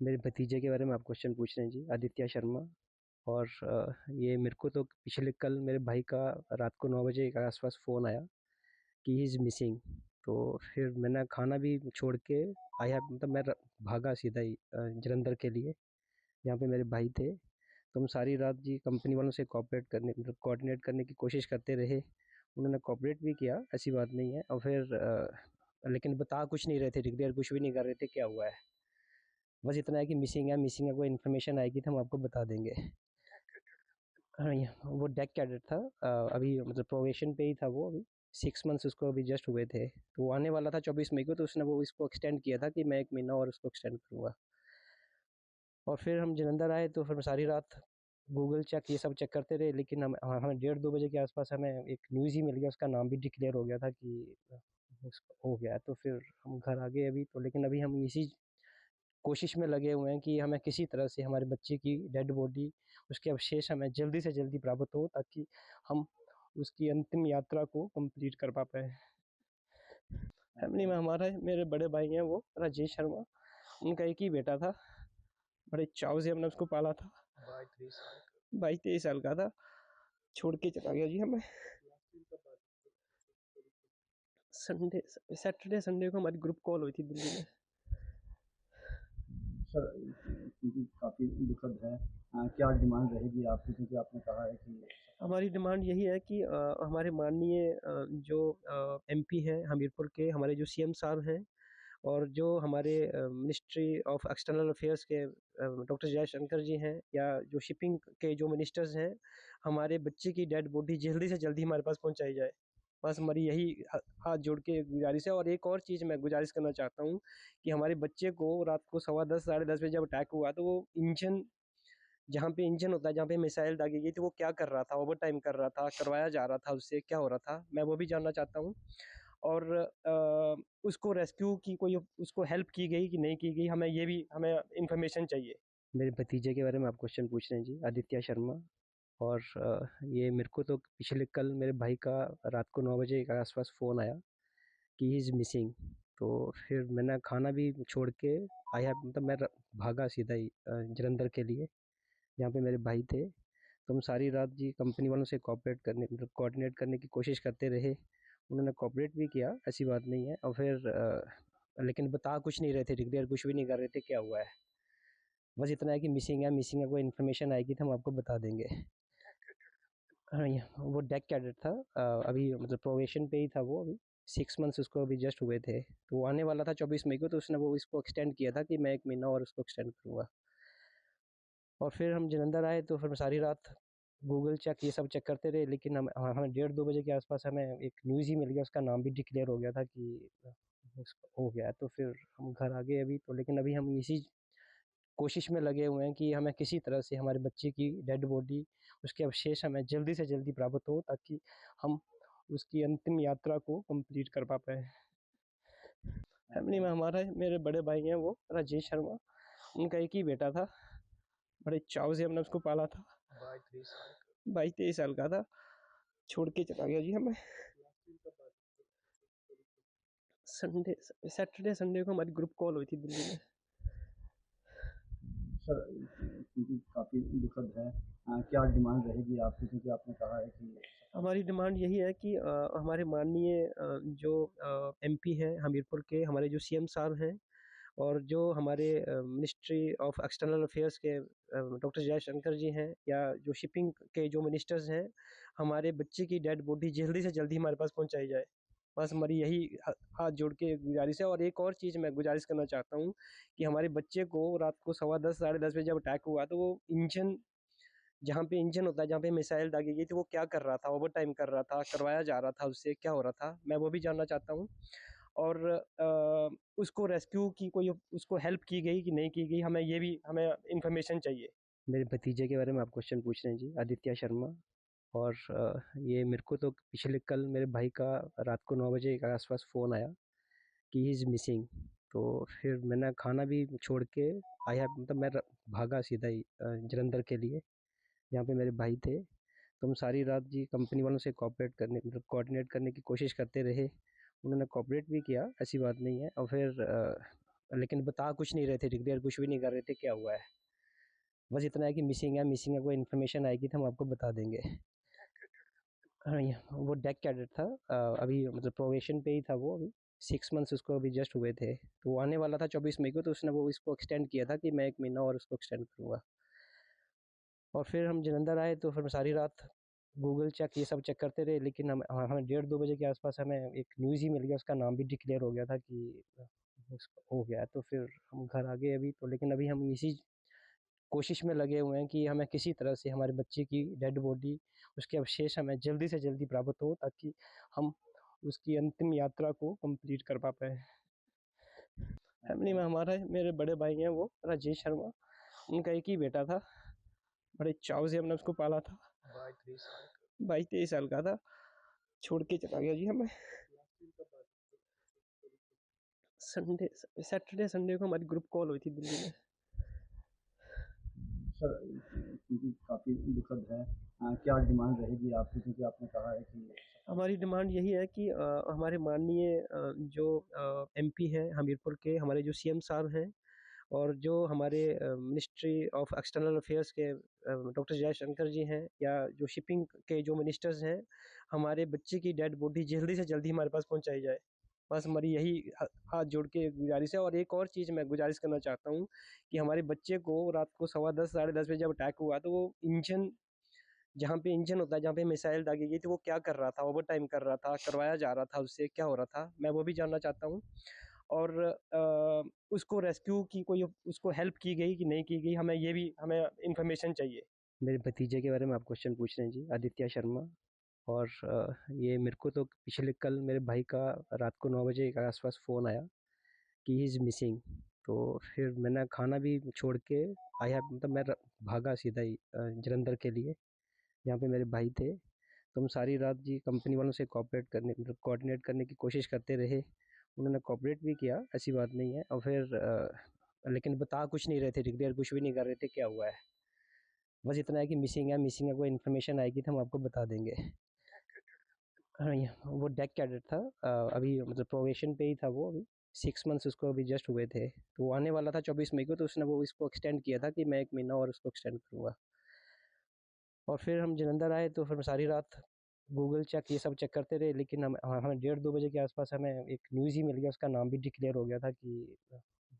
मेरे भतीजे के बारे में आप क्वेश्चन पूछ रहे हैं जी, आदित्य शर्मा। और ये मेरे को तो पिछले कल मेरे भाई का रात को 9 बजे के आसपास फ़ोन आया कि ही इज़ मिसिंग। तो फिर मैंने खाना भी छोड़ के आया, मतलब मैं भागा सीधा ही जलंधर के लिए, जहाँ पे मेरे भाई थे। तो हम सारी रात जी कंपनी वालों से कॉपरेट करने, मतलब कोऑर्डिनेट करने की कोशिश करते रहे। उन्होंने कॉपरेट भी किया, ऐसी बात नहीं है। और फिर लेकिन बता कुछ नहीं रहे थे, डिक्लेयर कुछ भी नहीं कर रहे थे क्या हुआ है। बस इतना है कि मिसिंग है, कोई इन्फॉर्मेशन आएगी तो हम आपको बता देंगे। हाँ, वो डेक कैडेट था। अभी मतलब प्रोबेशन पे ही था वो। अभी 6 मंथ्स उसको अभी जस्ट हुए थे, तो वो आने वाला था 24 मई को। तो उसने वो इसको एक्सटेंड किया था कि मैं 1 महीना और उसको एक्सटेंड करूँगा। और फिर हम जलंधर आए तो फिर सारी रात गूगल चेक ये सब चेक करते रहे, लेकिन हमें 1:30-2 बजे के आसपास हमें एक न्यूज़ ही मिल गया, उसका नाम भी डिक्लेयर हो गया था कि हो गया है। तो फिर हम घर आ गए अभी तो, लेकिन अभी हम इसी कोशिश में लगे हुए हैं कि हमें किसी तरह से हमारे बच्चे की डेड बॉडी, उसके अवशेष हमें जल्दी से जल्दी प्राप्त हो, ताकि हम उसकी अंतिम यात्रा को कंप्लीट कर पा पाए। फैमिली में हमारा मेरे बड़े भाई हैं, वो राजेश शर्मा। उनका एक ही बेटा था, बड़े चाव से हमने उसको पाला था। 22-23 साल का था, छोड़ के चला गया जी हमें। संडे, सैटरडे संडे को हमारी ग्रुप कॉल हुई थी दिल्ली में। सर, क्योंकि काफ़ी दुखद है। क्या डिमांड रहेगी आपकी, क्योंकि आपने कहा है कि हमारी डिमांड यही है कि हमारे माननीय जो एमपी हैं हमीरपुर के, हमारे जो सीएम साहब हैं, और जो हमारे मिनिस्ट्री ऑफ एक्सटर्नल अफेयर्स के डॉक्टर जयशंकर जी हैं, या जो शिपिंग के जो मिनिस्टर्स हैं, हमारे बच्चे की डेड बॉडी जल्दी से जल्दी हमारे पास पहुंचाई जाए। बस हमारी यही हाथ जोड़ के गुजारिश है। और एक और चीज़ मैं गुजारिश करना चाहता हूँ कि हमारे बच्चे को रात को 10:15 10:30 बजे जब अटैक हुआ, तो वो इंजन, जहाँ पे इंजन होता है, जहाँ पे मिसाइल दागी गई थी, वो क्या कर रहा था, ओवर टाइम कर रहा था, करवाया जा रहा था, उससे क्या हो रहा था, मैं वो भी जानना चाहता हूँ। और उसको रेस्क्यू की कोई उसको हेल्प की गई कि नहीं की गई, हमें इन्फॉर्मेशन चाहिए। मेरे भतीजे के बारे में आप क्वेश्चन पूछ रहे हैं जी, आदित्य शर्मा। और ये मेरे को तो पिछले कल मेरे भाई का रात को 9 बजे के आसपास फ़ोन आया कि ही इज़ मिसिंग। तो फिर मैंने खाना भी छोड़ के आया, मतलब मैं भागा सीधा ही जलंधर के लिए, जहाँ पे मेरे भाई थे। तो हम सारी रात जी कंपनी वालों से कॉपरेट करने, मतलब कोऑर्डिनेट करने की कोशिश करते रहे। उन्होंने कॉपरेट भी किया, ऐसी बात नहीं है। और फिर लेकिन बता कुछ नहीं रहे थे, डिक्लेयर कुछ भी नहीं कर रहे थे क्या हुआ है। बस इतना है कि मिसिंग है, कोई इन्फॉर्मेशन आएगी तो हम आपको बता देंगे। हाँ, वो डेक कैडेट था। अभी मतलब प्रोबेशन पे ही था वो। अभी 6 मंथ्स उसको अभी जस्ट हुए थे, तो वो आने वाला था 24 मई को। तो उसने वो इसको एक्सटेंड किया था कि मैं 1 महीना और उसको एक्सटेंड करूँगा। और फिर हम जलंधर आए तो फिर सारी रात गूगल चेक ये सब चेक करते रहे, लेकिन हमें 1:30-2 बजे के आसपास हमें एक न्यूज़ ही मिल गया, उसका नाम भी डिक्लेयर हो गया था कि हो गया है। तो फिर हम घर आ गए अभी तो, लेकिन अभी हम इसी कोशिश में लगे हुए हैं कि हमें किसी तरह से हमारे बच्चे की डेड बॉडी, उसके अवशेष हमें जल्दी से जल्दी प्राप्त हो, ताकि हम उसकी अंतिम यात्रा को कंप्लीट कर पा पाए। फैमिली में हमारा मेरे बड़े भाई हैं, वो राजेश शर्मा। उनका एक ही बेटा था, बड़े चाव से हमने उसको पाला था। 22-23 साल का था, छोड़ के चला गया जी हमें। संडे, सैटरडे संडे को हमारी ग्रुप कॉल हुई थी दिल्ली में। सर, क्योंकि काफ़ी दुखद है। क्या डिमांड रहेगी आपकी, क्योंकि आपने कहा है कि हमारी डिमांड यही है कि हमारे माननीय जो एमपी हैं हमीरपुर के, हमारे जो सीएम साहब हैं, और जो हमारे मिनिस्ट्री ऑफ एक्सटर्नल अफेयर्स के डॉक्टर जयशंकर जी हैं, या जो शिपिंग के जो मिनिस्टर्स हैं, हमारे बच्चे की डेड बॉडी जल्दी से जल्दी हमारे पास पहुंचाई जाए। बस हमारी यही हाथ जोड़ के गुजारिश है। और एक और चीज़ मैं गुजारिश करना चाहता हूँ कि हमारे बच्चे को रात को 10:15 10:30 बजे जब अटैक हुआ, तो वो इंजन, जहाँ पे इंजन होता है, जहाँ पे मिसाइल दागी गई थी, वो क्या कर रहा था, ओवर टाइम कर रहा था, करवाया जा रहा था, उससे क्या हो रहा था, मैं वो भी जानना चाहता हूँ। और उसको रेस्क्यू की कोई उसको हेल्प की गई कि नहीं की गई, हमें इन्फॉर्मेशन चाहिए। मेरे भतीजे के बारे में आप क्वेश्चन पूछ रहे हैं जी, आदित्य शर्मा। और ये मेरे को तो पिछले कल मेरे भाई का रात को 9 बजे के आसपास फ़ोन आया कि ही इज़ मिसिंग। तो फिर मैंने खाना भी छोड़ के आया, मतलब मैं भागा सीधा ही जलंधर के लिए, जहाँ पे मेरे भाई थे। तो हम सारी रात जी कंपनी वालों से कॉपरेट करने, मतलब कोऑर्डिनेट करने की कोशिश करते रहे। उन्होंने कॉपरेट भी किया, ऐसी बात नहीं है। और फिर लेकिन बता कुछ नहीं रहे थे, डिक्लेयर कुछ भी नहीं कर रहे थे क्या हुआ है। बस इतना है कि मिसिंग है, कोई इन्फॉर्मेशन आएगी तो हम आपको बता देंगे। हाँ, वो डेक कैडेट था। अभी मतलब प्रोबेशन पे ही था वो। अभी 6 मंथ्स उसको अभी जस्ट हुए थे, तो वो आने वाला था 24 मई को, तो उसने वो इसको एक्सटेंड किया था कि मैं 1 महीना और उसको एक्सटेंड करूँगा। और फिर हम जलंधर आए तो फिर सारी रात गूगल चेक ये सब चेक करते रहे, लेकिन हमें 1:30-2 बजे के आसपास हमें एक न्यूज़ ही मिल गया, उसका नाम भी डिक्लेयर हो गया था कि उसका हो गया है। तो फिर हम घर आ गए अभी तो, लेकिन अभी हम इसी कोशिश में लगे हुए हैं कि हमें किसी तरह से हमारे बच्चे की डेड बॉडी, उसके अवशेष हमें जल्दी से जल्दी प्राप्त हो, ताकि हम उसकी अंतिम यात्रा को कंप्लीट कर पा पाए। फैमिली में हमारा मेरे बड़े भाई हैं, वो राजेश शर्मा। उनका एक ही बेटा था, बड़े चाव से हमने उसको पाला था। 22-23 साल का था, छोड़ के चला गया जी हमें। संडे, सैटरडे संडे को हमारी ग्रुप कॉल हुई थी दिल्ली में। सर, क्योंकि काफ़ी दुखद है, क्या डिमांड रहेगी आपकी, क्योंकि आपने कहा है कि हमारी डिमांड यही है कि हमारे माननीय जो एमपी हैं हमीरपुर के, हमारे जो सीएम साहब हैं, और जो हमारे मिनिस्ट्री ऑफ एक्सटर्नल अफेयर्स के डॉक्टर जयशंकर जी हैं, या जो शिपिंग के जो मिनिस्टर्स हैं, हमारे बच्चे की डेड बॉडी जल्दी से जल्दी हमारे पास पहुंचाई जाए। बस हमारी यही हाथ जोड़ के गुजारिश है। और एक और चीज़ मैं गुजारिश करना चाहता हूँ कि हमारे बच्चे को रात को 10:15 10:30 बजे जब अटैक हुआ, तो वो इंजन, जहाँ पे इंजन होता है, जहाँ पे मिसाइल दागी गई थी, वो क्या कर रहा था, ओवर टाइम कर रहा था, करवाया जा रहा था, उससे क्या हो रहा था, मैं वो भी जानना चाहता हूँ। और उसको रेस्क्यू की कोई उसको हेल्प की गई कि नहीं की गई, हमें इंफॉर्मेशन चाहिए। मेरे भतीजे के बारे में आप क्वेश्चन पूछ रहे हैं जी, आदित्य शर्मा। और ये मेरे को तो पिछले कल मेरे भाई का रात को 9 बजे के आसपास फ़ोन आया कि ही इज़ मिसिंग। तो फिर मैंने खाना भी छोड़ के आया, मतलब मैं भागा सीधा ही जलंधर के लिए, जहाँ पे मेरे भाई थे। तो हम सारी रात जी कंपनी वालों से कॉपरेट करने, मतलब कोऑर्डिनेट करने की कोशिश करते रहे। उन्होंने कॉपरेट भी किया, ऐसी बात नहीं है। और फिर लेकिन बता कुछ नहीं रहे थे, डिक्लेयर कुछ भी नहीं कर रहे थे क्या हुआ है। बस इतना है कि मिसिंग है, कोई इन्फॉर्मेशन आएगी तो हम आपको बता देंगे। हाँ, वो डेक कैडेट था। अभी मतलब प्रोबेशन पे ही था वो। अभी 6 मंथ्स उसको अभी जस्ट हुए थे, तो वो आने वाला था 24 मई को, तो उसने वो इसको एक्सटेंड किया था कि मैं 1 महीना और उसको एक्सटेंड करूँगा। और फिर हम जलंधर आए तो फिर सारी रात गूगल चेक ये सब चेक करते रहे, लेकिन हमें 1:30-2 बजे के आसपास हमें एक न्यूज़ ही मिल गया, उसका नाम भी डिक्लेयर हो गया था कि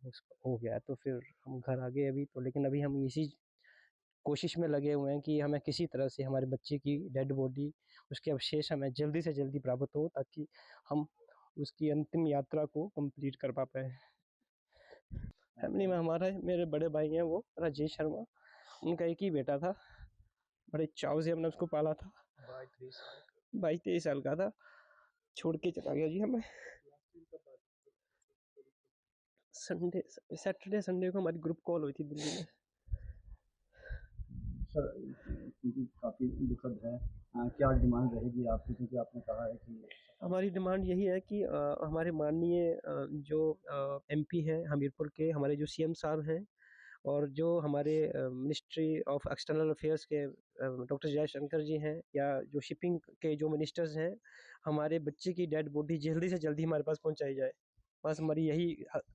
उसका हो गया है। तो फिर हम घर आ गए अभी तो, लेकिन अभी हम इसी कोशिश में लगे हुए हैं कि हमें किसी तरह से हमारे बच्चे की डेड बॉडी, उसके अवशेष हमें जल्दी से जल्दी प्राप्त हो, ताकि हम उसकी अंतिम यात्रा को कंप्लीट कर पा पाए। फैमिली में हमारा मेरे बड़े भाई हैं, वो राजेश शर्मा। उनका एक ही बेटा था, बड़े चाव से हमने उसको पाला था। 22-23 साल का था, छोड़ के चला गया जी हमें। संडे, सैटरडे संडे को हमारी ग्रुप कॉल हुई थी दिल्ली में। सर, क्योंकि काफ़ी दुखद है, क्या डिमांड रहेगी आपकी, क्योंकि आपने कहा है कि हमारी डिमांड यही है कि हमारे माननीय जो एमपी हैं हमीरपुर के, हमारे जो सीएम साहब हैं, और जो हमारे मिनिस्ट्री ऑफ एक्सटर्नल अफेयर्स के डॉक्टर जयशंकर जी हैं, या जो शिपिंग के जो मिनिस्टर्स हैं, हमारे बच्चे की डेड बॉडी जल्दी से जल्दी हमारे पास पहुंचाई जाए। बस हमारी यही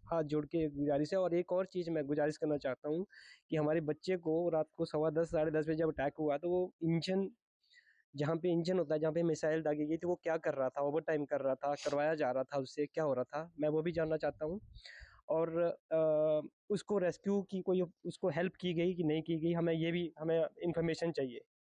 हाथ जोड़ के गुजारिश है। और एक और चीज़ मैं गुजारिश करना चाहता हूँ कि हमारे बच्चे को रात को 10:15 10:30 बजे जब अटैक हुआ, तो वो इंजन, जहाँ पे इंजन होता है, जहाँ पे मिसाइल दागी गई थी, वो क्या कर रहा था, ओवर टाइम कर रहा था, करवाया जा रहा था, उससे क्या हो रहा था, मैं वो भी जानना चाहता हूँ। और उसको रेस्क्यू की कोई उसको हेल्प की गई कि नहीं की गई, हमें इंफॉर्मेशन चाहिए।